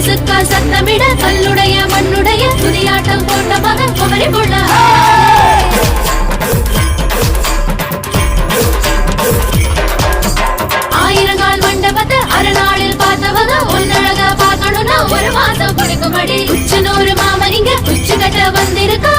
கொலுசுக்கா சத்தமிட கல்லுடைய மண்ணுடைய துதியாட்டம் போட்ட மகன் குமரி புள்ள. ஆயிரங்கால் மண்டபத்தை அரைநாளில் பார்த்தவங்க ஒன்னழகா பார்க்கணும்னா ஒரு மாசம் பிடிக்கும்படி. உச்சனூர் மாம இங்க உச்சு கட்ட வந்திருக்கா.